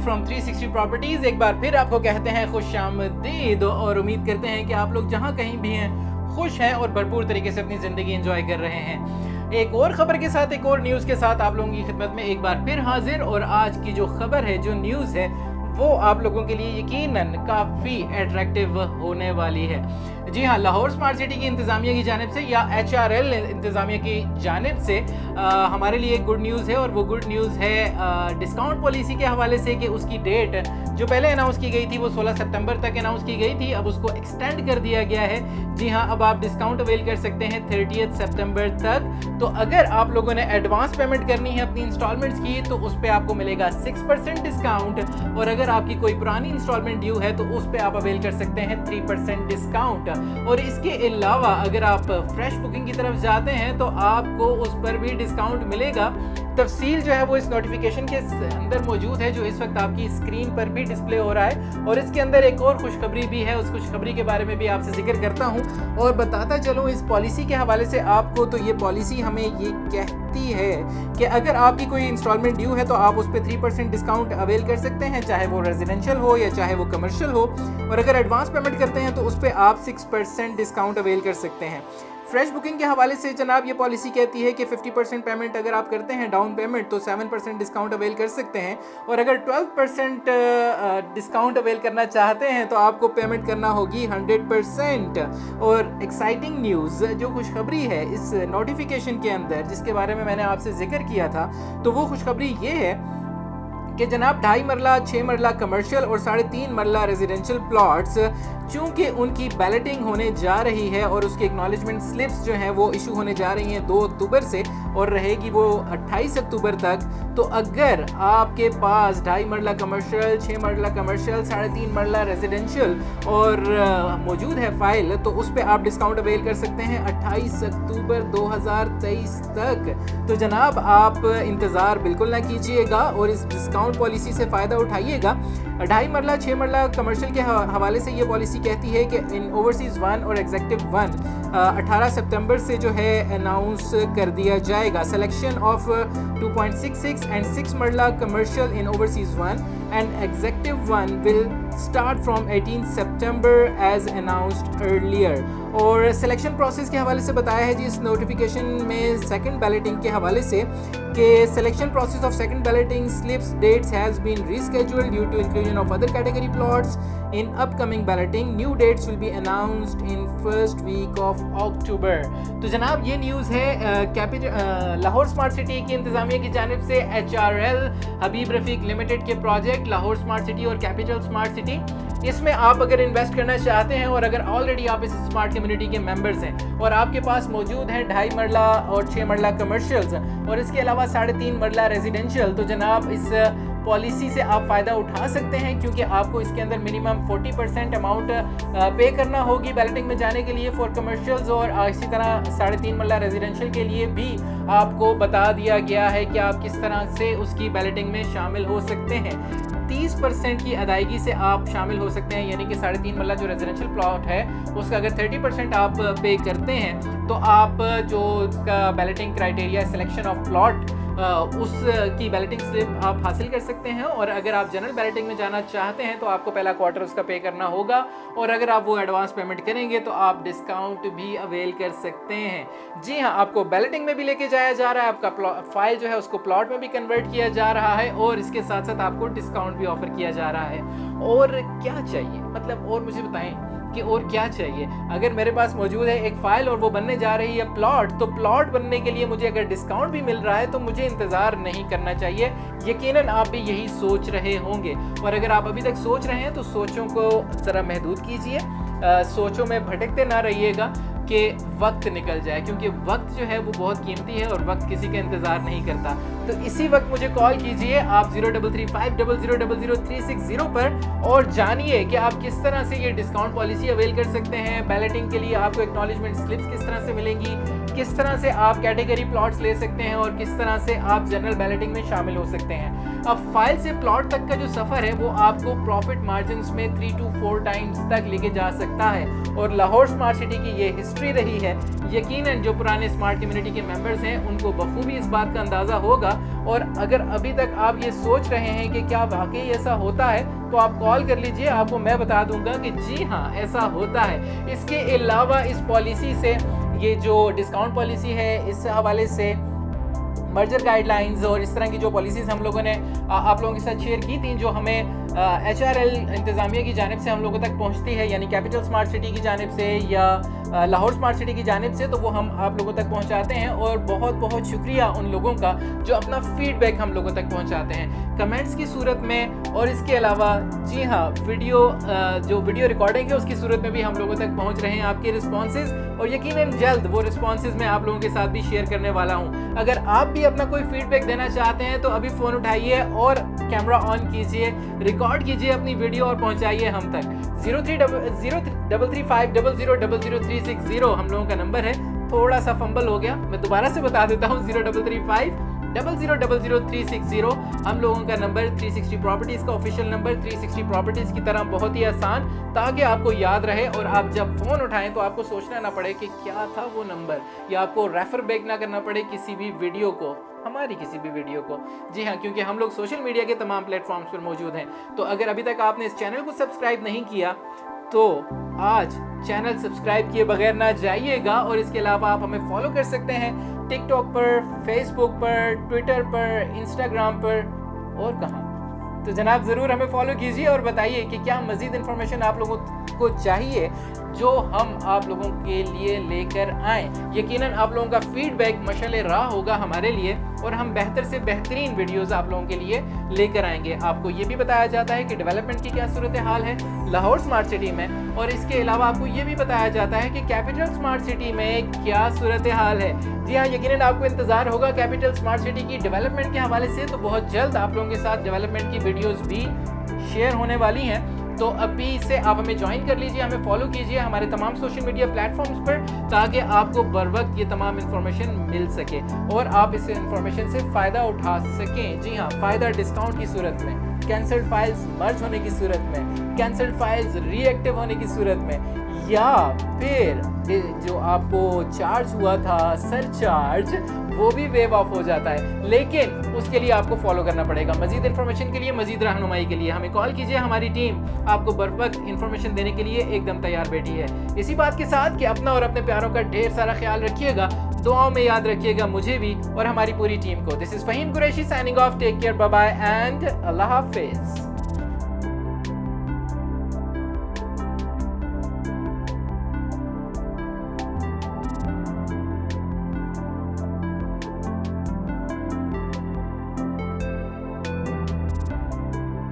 From 360 properties एक बार फिर आपको कहते हैं खुशामदीद और उम्मीद करते हैं कि आप लोग जहां कहीं भी हैं खुश हैं और भरपूर तरीके से अपनी ज़िंदगी एंजॉय कर रहे हैं। एक और ख़बर के साथ, एक और न्यूज़ के साथ आप लोगों की खिदमत में एक बार फिर हाजिर। और आज की जो खबर है, जो न्यूज़ है, वो आप लोगों के लिए यकीनन काफ़ी अट्रैक्टिव होने वाली है। जी हाँ, लाहौर स्मार्ट सिटी की इंतज़ामिया की जानिब से या HRL इंतज़ामिया की जानिब से हमारे लिए गुड न्यूज़ है। और वो गुड न्यूज़ है डिस्काउंट पॉलिसी के हवाले से कि उसकी डेट जो पहले अनाउंस की गई थी वो 16 सितंबर तक अनाउंस की गई थी, अब उसको एक्सटेंड कर दिया गया है। जी हाँ, अब आप डिस्काउंट अवेल कर सकते हैं 30 सितंबर तक। तो अगर आप लोगों ने एडवांस पेमेंट करनी है अपनी इंस्टॉलमेंट्स की तो उस पर आपको मिलेगा 6% डिस्काउंट। और अगर आपकी कोई पुरानी इंस्टॉलमेंट ड्यू है तो उस पर आप अवेल कर सकते हैं 3% डिस्काउंट। और इसके अलावा अगर आप फ्रेश बुकिंग की तरफ जाते हैं तो आपको उस पर भी डिस्काउंट मिलेगा। तफसील जो है वो इस नोटिफिकेशन के अंदर मौजूद है, जो इस वक्त आपकी स्क्रीन पर भी डिस्प्ले हो रहा है। और इसके अंदर एक और खुशखबरी भी है, उस खुशखबरी के बारे में भी आपसे जिक्र करता हूँ और बताता चलूँ इस पॉलिसी के हवाले से आपको। तो ये पॉलिसी हमें ये कहती है कि अगर आपकी कोई इंस्टॉलमेंट ड्यू है तो आप उस पर 3% डिस्काउंट अवेल कर सकते हैं, चाहे वो रेजिडेंशियल हो या चाहे वो कमर्शियल हो। और अगर एडवांस पेमेंट करते हैं तो उस पर आप 6% डिस्काउंट अवेल कर सकते हैं। फ्रेश बुकिंग के हवाले से जनाब ये पॉलिसी कहती है कि 50% पेमेंट अगर आप करते हैं डाउन पेमेंट तो 7% डिस्काउंट अवेल कर सकते हैं। और अगर 12% डिस्काउंट अवेल करना चाहते हैं तो आपको पेमेंट करना होगी 100%। और एक्साइटिंग न्यूज़ जो खुशखबरी है इस नोटिफिकेशन के अंदर, जिसके बारे में मैंने आपसे जिक्र किया था, तो वो खुशखबरी ये है कि जनाब 2.5 मरला, 6 मरला कमर्शियल और 3.5 मरला रेजिडेंशियल प्लॉट्स चूँकि उनकी बैलेटिंग होने जा रही है और उसकी एक्नॉलेजमेंट स्लिप्स जो हैं वो इशू होने जा रही हैं 2 अक्टूबर से और रहेगी वो 28 अक्टूबर तक। तो अगर आपके पास 2.5 मरला कमर्शियल, 6 मरला कमर्शियल, 3.5 मरला रेजिडेंशियल और मौजूद है फाइल, तो उस पर आप डिस्काउंट अवेल कर सकते हैं 28 अक्टूबर 2023 तक। तो जनाब आप इंतज़ार बिल्कुल ना कीजिएगा और इस डिस्काउंट पॉलिसी से फ़ायदा उठाइएगा। 2.5 मरला, 6 मरला कमर्शियल के हवाले से ये पॉलिसी कहती है कि इन ओवरसीज़ 1 और एग्जेक्टिव 1 18 सितंबर से जो है अनाउंस कर दिया जाएगा। Selection of 2.66 and 6 marla commercial in overseas 1 and executive 1 will start from 18 September as announced earlier. और सिलेक्शन प्रोसेस के हवाले से बताया है जी इस नोटिफिकेशन में सेकंड बैलेटिंग के हवाले से कि selection process of second balloting slips dates has been rescheduled due to inclusion of other category plots in upcoming balloting. New dates will be announced in first week of October. तो जनाब ये news है Lahore smart city की इंतज़ामिया की जानिब से HRL हबीब रफ़ीक limited के project Lahore smart city और कैपिटल स्मार्ट सिटी, इसमें आप अगर इन्वेस्ट करना चाहते हैं और अगर ऑलरेडी आप इस स्मार्ट कम्युनिटी के मेंबर्स हैं और आपके पास मौजूद है 2.5 मरला और 6 मरला कमर्शियल्स और इसके अलावा 3.5 मरला रेजिडेंशियल, तो जनाब इस पॉलिसी से आप फ़ायदा उठा सकते हैं क्योंकि आपको इसके अंदर मिनिमम 40% अमाउंट पे करना होगी बैलेटिंग में जाने के लिए फॉर कमर्शियल्स। और इसी तरह 3.5 मरला रेजिडेंशियल के लिए भी आपको बता दिया गया है कि आप किस तरह से उसकी बैलेटिंग में शामिल हो सकते हैं। 30% की अदायगी से आप शामिल हो सकते हैं, यानी कि 3.5 मरला जो रेजिडेंशियल प्लॉट है उसका अगर 30% आप पे करते हैं तो आप जो उसका balloting criteria selection of plot उसकी बैलेटिंग स्लिप आप हासिल कर सकते हैं। और अगर आप जनरल बैलेटिंग में जाना चाहते हैं तो आपको पहला क्वार्टर उसका पे करना होगा और अगर आप वो एडवांस पेमेंट करेंगे तो आप डिस्काउंट भी अवेल कर सकते हैं। जी हाँ, आपको बैलेटिंग में भी लेके जाया जा रहा है, आपका फाइल जो है उसको प्लॉट में भी कन्वर्ट किया जा रहा है और इसके साथ साथ आपको डिस्काउंट भी ऑफर किया जा रहा है। और क्या चाहिए, मतलब और मुझे बताएं कि और क्या चाहिए। अगर मेरे पास मौजूद है एक फ़ाइल और वो बनने जा रही है प्लॉट, तो प्लॉट बनने के लिए मुझे अगर डिस्काउंट भी मिल रहा है तो मुझे इंतज़ार नहीं करना चाहिए। यकीनन आप भी यही सोच रहे होंगे और अगर आप अभी तक सोच रहे हैं तो सोचों को ज़रा महदूद कीजिए, सोचों में भटकते ना रहिएगा कि वक्त निकल जाए, क्योंकि वक्त जो है वो बहुत कीमती है और वक्त किसी का इंतज़ार नहीं करता। तो इसी वक्त मुझे कॉल कीजिए आप 033500000360 पर और जानिए कि आप किस तरह से ये डिस्काउंट पॉलिसी अवेल कर सकते हैं। बैलेटिंग के लिए आपको एक्नॉलेजमेंट स्लिप्स किस तरह से मिलेंगी, किस तरह से आप कैटेगरी प्लॉट्स ले सकते हैं और किस तरह से आप जनरल बैलेटिंग में शामिल हो सकते हैं। अब फाइल से प्लॉट तक का जो सफ़र है वो आपको प्रॉफिट मार्जिन में 3 to 4 टाइम्स तक लेके जा सकता है। और लाहौर स्मार्ट सिटी की ये हिस्ट्री रही है, यकीनन जो पुराने स्मार्ट कम्युनिटी के मेंबर्स हैं उनको बखूबी इस बात का अंदाज़ा होगा। और अगर अभी तक आप ये सोच रहे हैं कि क्या वाकई ऐसा होता है, तो आप कॉल कर लीजिए, आपको मैं बता दूंगा कि जी हाँ, ऐसा होता है। इसके अलावा इस पॉलिसी से, ये जो डिस्काउंट पॉलिसी है, इस हवाले से मर्जर गाइडलाइंस और इस तरह की जो पॉलिसीज़ हम लोगों ने आप लोगों के साथ शेयर की थी, जो हमें HRL इंतज़ामिया की जानिब से हम लोगों तक पहुंचती है, यानी कैपिटल स्मार्ट सिटी की जानिब से या लाहौर स्मार्ट सिटी की जानिब से, तो वो हम आप लोगों तक पहुंचाते हैं। और बहुत बहुत शुक्रिया उन लोगों का जो अपना फीडबैक हम लोगों तक पहुंचाते हैं कमेंट्स की सूरत में। और इसके अलावा जी हाँ, जो वीडियो रिकॉर्डिंग है उसकी सूरत में भी हम लोगों तक पहुँच रहे हैं आपके रिस्पॉन्सेज, और यकीनन जल्द वो रिस्पॉन्सेज मैं आप लोगों के साथ भी शेयर करने वाला हूँ। अगर आप भी अपना कोई फीडबैक देना चाहते हैं तो अभी फ़ोन उठाइए और कैमरा ऑन कीजिए, रिकॉर्ड कीजिए अपनी वीडियो और पहुंचाइए हम तक। 0335000360 हम लोगों का नंबर है। थोड़ा सा फंबल हो गया, मैं दोबारा से बता देता हूँ, 0335000360 हम लोगों का नंबर। 360 प्रॉपर्टीज़ का ऑफिशियल नंबर, 360 प्रॉपर्टीज़ की तरह बहुत ही आसान, ताकि आपको याद रहे और आप जब फ़ोन उठाएं तो आपको सोचना ना पड़े कि क्या था वो नंबर, या आपको रेफर बैक ना करना पड़े किसी भी वीडियो को, हमारी किसी भी वीडियो को। जी हाँ, क्योंकि हम लोग सोशल मीडिया के तमाम प्लेटफॉर्म्स पर मौजूद हैं। तो अगर अभी तक आपने इस चैनल को सब्सक्राइब नहीं किया तो आज चैनल सब्सक्राइब किए बगैर ना जाइएगा। और इसके अलावा आप हमें फॉलो कर सकते हैं टिकटॉक पर, फेसबुक पर, ट्विटर पर, इंस्टाग्राम पर, और कहाँ। तो जनाब ज़रूर हमें फॉलो कीजिए और बताइए कि क्या मज़ीद इन्फॉर्मेशन आप लोगों को चाहिए जो हम आप लोगों के लिए लेकर आएँ। यकीनन आप लोगों का फीडबैक मशाले राह होगा हमारे लिए, और हम बेहतर से बेहतरीन वीडियोस आप लोगों के लिए लेकर आएंगे। आपको ये भी बताया जाता है कि डेवलपमेंट की क्या सूरत हाल है लाहौर स्मार्ट सिटी में, और इसके अलावा आपको ये भी बताया जाता है कि कैपिटल स्मार्ट सिटी में क्या सूरत हाल है। जी हाँ, यकीनन आपको इंतज़ार होगा कैपिटल स्मार्ट सिटी की डेवलपमेंट के हवाले से, तो बहुत जल्द आप लोगों के साथ डेवलपमेंट की वीडियोज़ भी शेयर होने वाली हैं। तो अभी से आप हमें ज्वाइन कर लीजिए, हमें फॉलो कीजिए हमारे तमाम सोशल मीडिया प्लेटफॉर्म्स पर, ताकि आपको बर वक्त ये तमाम इन्फॉर्मेशन मिल सके और आप इस इन्फॉर्मेशन से फ़ायदा उठा सकें। जी हाँ, फ़ायदा डिस्काउंट की सूरत में, कैंसल्ड फाइल्स मर्ज होने की सूरत में, कैंसल्ड फाइल्स रीएक्टिव होने की सूरत में, या फिर जो आपको चार्ज हुआ था सरचार्ज, वो भी वेव ऑफ हो जाता है। लेकिन उसके लिए आपको फॉलो करना पड़ेगा। मजीद इन्फॉर्मेशन के लिए, मजीद रहनुमाई के लिए हमें कॉल कीजिए। हमारी टीम आपको बर वक्त इन्फॉर्मेशन देने के लिए एकदम तैयार बैठी है। इसी बात के साथ कि अपना और अपने प्यारों का ढेर सारा ख्याल रखिएगा, दुआओं में याद रखिएगा मुझे भी और हमारी पूरी टीम को। This is Faheem Qureshi signing off. Take care, bye bye and अल्लाह हाफिज।